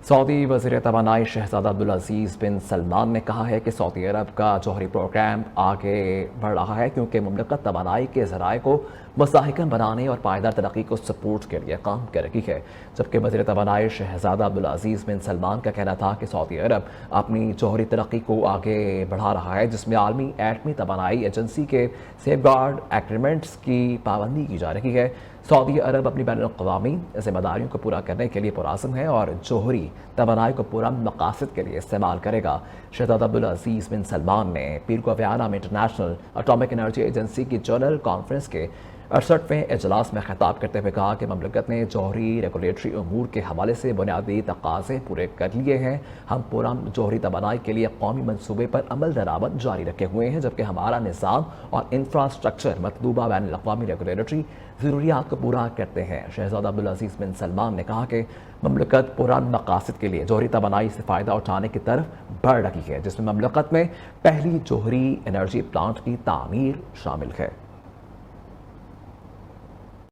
سعودی وزیر توانائی شہزادہ عبدالعزیز بن سلمان نے کہا ہے کہ سعودی عرب کا جوہری پروگرام آگے بڑھ رہا ہے کیونکہ مملکت توانائی کے ذرائع کو مستحکم بنانے اور پائیدار ترقی کو سپورٹ کے لیے کام کر رہی ہے، جبکہ وزیر توانائی شہزادہ عبدالعزیز بن سلمان کا کہنا تھا کہ سعودی عرب اپنی جوہری ترقی کو آگے بڑھا رہا ہے، جس میں عالمی ایٹمی توانائی ایجنسی کے سیف گارڈ ایگریمنٹس کی پابندی کی جا رہی ہے۔ سعودی عرب اپنی بین الاقوامی ذمہ داریوں کو پورا کرنے کے لیے پرعزم ہے اور جوہری توانائی کو پورا مقاصد کے لیے استعمال کرے گا۔ شہزادہ عبدالعزیز بن سلمان نے پیر کو ویانا میں انٹرنیشنل اٹامک انرجی ایجنسی کی جنرل کانفرنس کے 68ویں اجلاس میں خطاب کرتے ہوئے کہا کہ مملکت نے جوہری ریگولیٹری امور کے حوالے سے بنیادی تقاضے پورے کر لیے ہیں۔ ہم پورا جوہری توانائی کے لیے قومی منصوبے پر عمل درآمد جاری رکھے ہوئے ہیں، جبکہ ہمارا نظام اور انفراسٹرکچر مطلوبہ بین الاقوامی ریگولیٹری ضروریات کو پورا کرتے ہیں۔ شہزادہ عبدالعزیز بن سلمان نے کہا کہ مملکت پران مقاصد کے لیے جوہری توانائی سے فائدہ اٹھانے کی طرف بڑھ رہی ہے، جس میں مملکت میں پہلی جوہری انرجی پلانٹ کی تعمیر شامل ہے۔